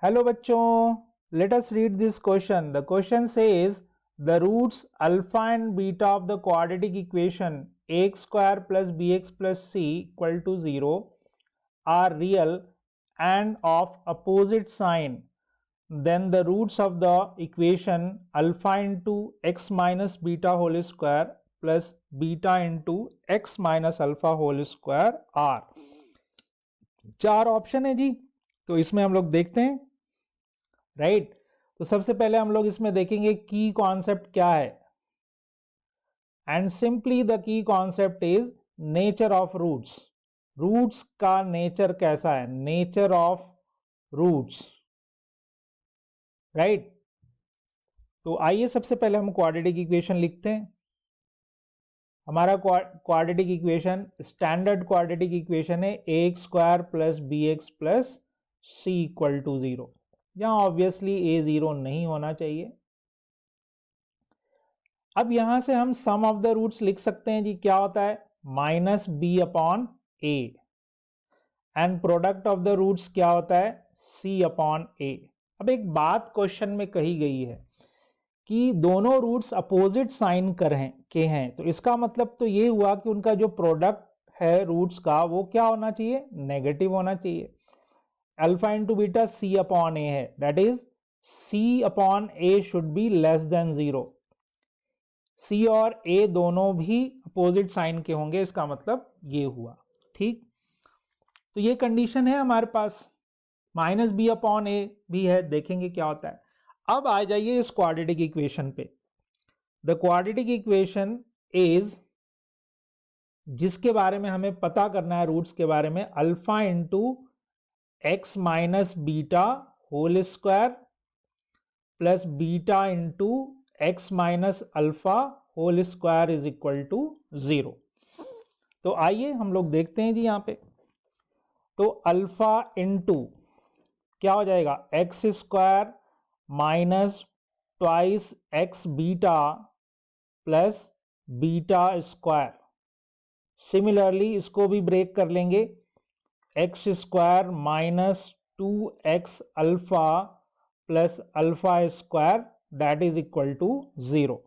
Hello bachchon, let us read this question. The question says the roots alpha and beta of the quadratic equation ax square plus bx plus c equal to 0 are real and of opposite sign. Then the roots of the equation alpha into x minus beta whole square plus beta into x minus alpha whole square are. चार option है जी, तो इसमें हम लोग देखते हैं right. तो सबसे पहले हम लोग इसमें देखेंगे की कॉन्सेप्ट क्या है, and simply the key concept is nature of roots. Roots का नेचर कैसा है, नेचर ऑफ रूट्स राइट। तो आइए सबसे पहले हम क्वाड्रेटिक इक्वेशन लिखते हैं। हमारा quadratic equation standard quadratic equation है ax square plus bx plus c equal to 0। यहां ऑब्वियसली a 0 नहीं होना चाहिए। अब यहां से हम सम ऑफ द रूट्स लिख सकते हैं जी। क्या होता है, minus B upon A, and product of the roots क्या होता है, c अपॉन ए। अब एक बात क्वेश्चन में कही गई है कि दोनों रूट्स अपोजिट साइन के हैं, तो इसका मतलब तो ये हुआ कि उनका जो प्रोडक्ट है रूट्स का वो क्या होना चाहिए, नेगेटिव होना चाहिए। Alpha into beta C upon A है, that is C upon A should be less than 0। C और ए दोनों भी अपोजिट साइन के होंगे, इसका मतलब ये हुआ। ठीक, तो ये कंडीशन है हमारे पास। माइनस बी अपॉन ए भी है, देखेंगे क्या होता है। अब आ जाइए इस क्वाड्रेटिक इक्वेशन पे। द क्वाड्रेटिक इक्वेशन इज, जिसके बारे में हमें पता करना है रूट्स के बारे में, alpha into x minus beta whole square plus beta into x minus alpha whole square is equal to 0। तो आइए हम लोग देखते हैं जी यहाँ पे। तो अल्फा इंटू क्या हो जाएगा, x square minus twice x beta plus beta square. Similarly इसको भी ब्रेक कर लेंगे, x square minus 2x alpha plus alpha square that is equal to 0।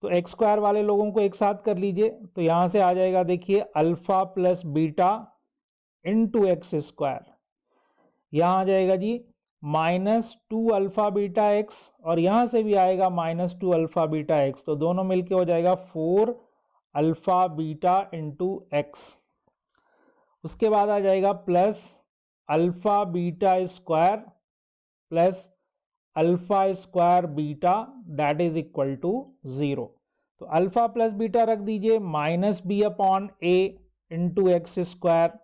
तो एक्स स्क्वायर वाले लोगों को एक साथ कर लीजिए, तो यहां से आ जाएगा देखिए alpha plus beta into x square. यहां आ जाएगा जी माइनस 2 अल्फा बीटा एक्स, और यहां से भी आएगा माइनस 2 अल्फा बीटा एक्स, तो दोनों मिलके हो जाएगा 4 अल्फा बीटा इंटू एक्स। उसके बाद आ जाएगा plus alpha beta square plus alpha square beta that is equal to 0। तो अल्फा प्लस बीटा रख दीजिए, minus B upon A into x square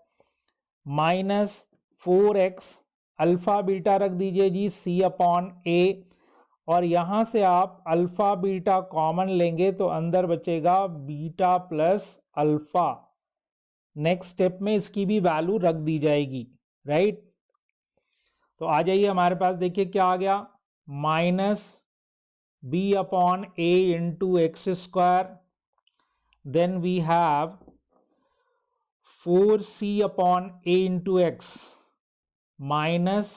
minus 4x alpha beta रख दीजिए जी c अपॉन ए, और यहां से आप अल्फा बीटा कॉमन लेंगे तो अंदर बचेगा beta plus alpha. Next step में इसकी भी वैल्यू रख दी जाएगी राइट। तो आ जाइए हमारे पास, देखिए क्या आ गया, minus B upon A into x square, then we have 4c upon A into x minus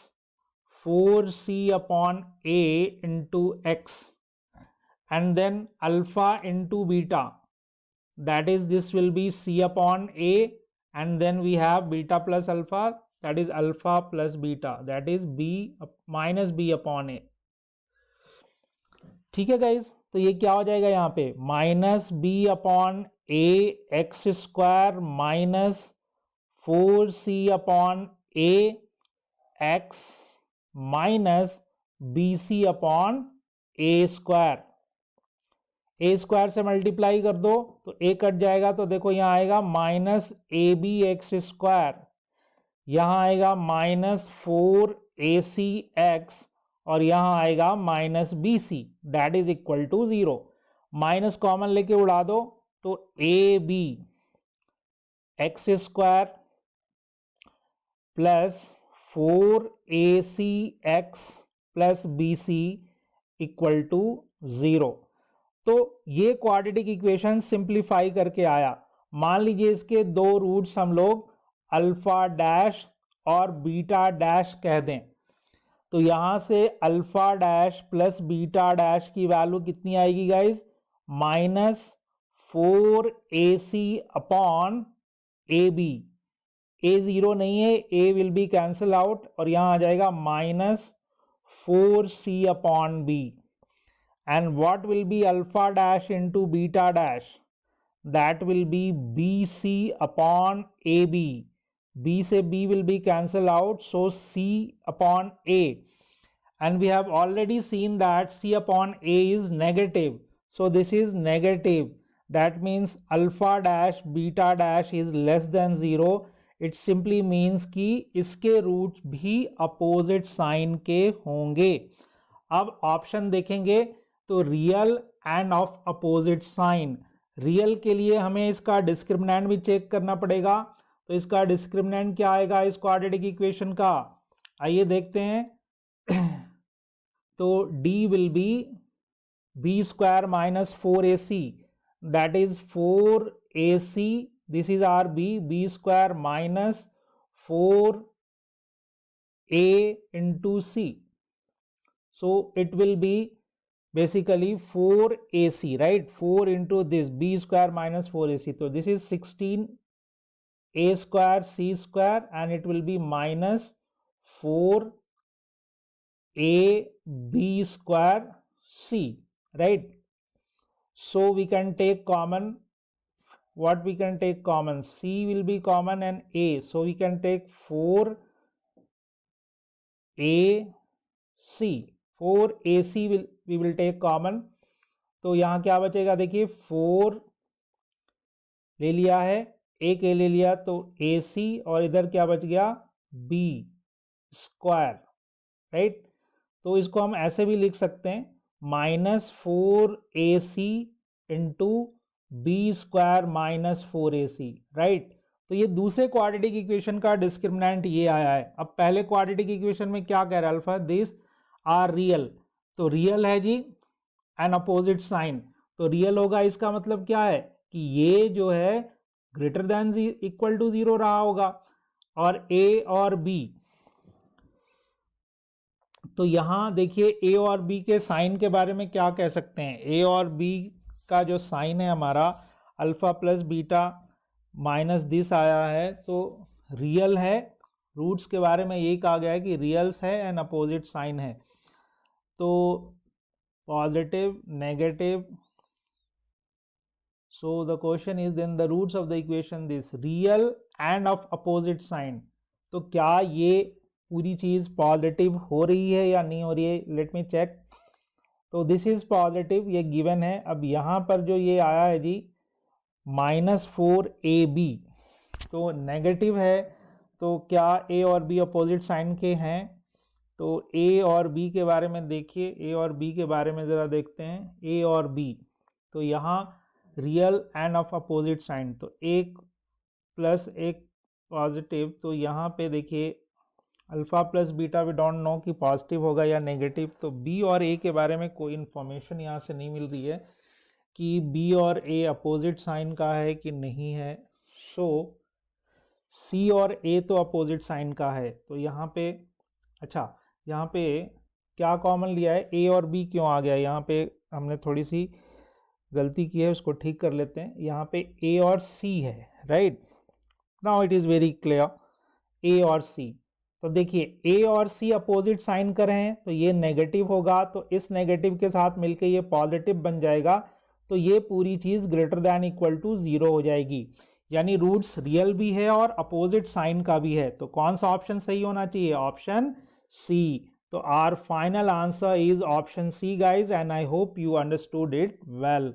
4c upon A into x, and then alpha into beta, that is this will be c upon a, and then we have beta plus alpha, that is alpha plus beta, that is b minus b upon a। ठीक है guys, तो ये क्या हो जाएगा यहाँ पे, minus B upon A X square minus 4c upon A X minus B C upon A square. A square से मल्टीप्लाई कर दो तो ए कट जाएगा, तो देखो यहाँ आएगा minus A B x square, यहाँ आएगा माइनस 4ac एक्स, और यहाँ आएगा minus B C that is equal to 0। Minus common लेके उड़ा दो तो A B x square plus 4ac x plus B C equal to 0। तो ये क्वाड्रेटिक इक्वेशन सिंप्लीफाई करके आया। मान लीजिए इसके दो रूट्स हम लोग अल्फा डैश और बीटा डैश कह दें, तो यहां से alpha dash plus beta dash की वैल्यू कितनी आएगी guys, -4ac upon A B. A zero नहीं है, A will be cancel out और यहां आ जाएगा -4c upon B. And what will be alpha dash into beta dash, that will be BC upon AB. B से B will be cancelled out, so C upon A. And we have already seen that C upon A is negative. So this is negative. That means alpha dash beta dash is less than 0. It simply means कि इसके roots भी opposite sign के होंगे। अब option देखेंगे तो real and of opposite sign. Real के लिए हमें इसका डिस्क्रिमिनेंट भी चेक करना पड़ेगा। तो इसका डिस्क्रिमिनेंट क्या आएगा इस क्वाड्रेटिक इक्वेशन का, आइए देखते हैं। तो D will be B square minus 4ac, that is 4ac, this is are B square minus 4a into C, so it will be basically 4ac, right? 4 into this b square minus 4ac, so this is 16a square c square and it will be minus 4ab square c, right? So we can take common, what we can take common, c will be common and a, so we can take 4ac, 4ac we will take common। तो यहाँ क्या बचेगा, देखिए 4 ले लिया है, एक ए ले लिया तो ac और इधर क्या बच गया b स्क्वायर, राइट? तो इसको हम ऐसे भी लिख सकते हैं -4ac into B square minus 4ac, right? तो ये दूसरे क्वाड्रेटिक इक्वेशन का डिस्क्रिमिनेंट ये आया है। अब पहले क्वाड्रेटिक इक्वेशन में क्या कह रहा है, अल्फा दिस आर रियल, तो रियल है जी एन अपोजिट साइन, तो रियल होगा, इसका मतलब क्या है कि ये जो है ग्रेटर देन इक्वल टू 0 रहा होगा। और ए और बी, तो यहां देखिए ए और बी के साइन के बारे में क्या कह सकते हैं। ए और बी का जो साइन है हमारा alpha plus beta minus this आया है, तो रियल है। रूट्स के बारे में यही कहा गया है कि रियल्स है एंड अपोजिट साइन है। तो positive negative, so the question is then the roots of the equation this real and of opposite sign, तो क्या ये पूरी चीज पॉजिटिव हो रही है या नहीं हो रही है, लेट मी चेक। तो दिस इज पॉजिटिव, ये गिवन है। अब यहाँ पर जो ये आया है जी -4ab, तो नेगेटिव है, तो क्या ए और बी अपोजिट साइन के हैं? तो ए और बी के बारे में देखिए, ए और बी के बारे में ज़रा देखते हैं। ए और बी, तो यहाँ real and of opposite sign, तो एक प्लस एक पॉजिटिव, तो यहाँ पे देखिए alpha plus beta we don't know कि पॉजिटिव होगा या नेगेटिव। तो बी और ए के बारे में कोई इन्फॉर्मेशन यहाँ से नहीं मिल रही है कि बी और ए अपोजिट साइन का है कि नहीं है। सो सी और ए तो अपोजिट साइन का है, तो यहाँ पे अच्छा, यहाँ पे क्या कॉमन लिया है, ए और बी क्यों आ गया, यहाँ पे हमने थोड़ी सी गलती की है, उसको ठीक कर लेते हैं। यहाँ पे ए और सी है, right? Now it is very clear, A और सी। तो देखिए ए और सी अपोजिट साइन कर रहे हैं, तो ये नेगेटिव होगा, तो इस नेगेटिव के साथ मिलके ये पॉजिटिव बन जाएगा, तो ये पूरी चीज़ ग्रेटर दैन इक्वल टू 0 हो जाएगी। यानी रूट्स रियल भी है और अपोजिट साइन का भी है। तो कौन सा ऑप्शन सही होना चाहिए? Option C. तो our final answer is option C guys, and I hope you understood it well.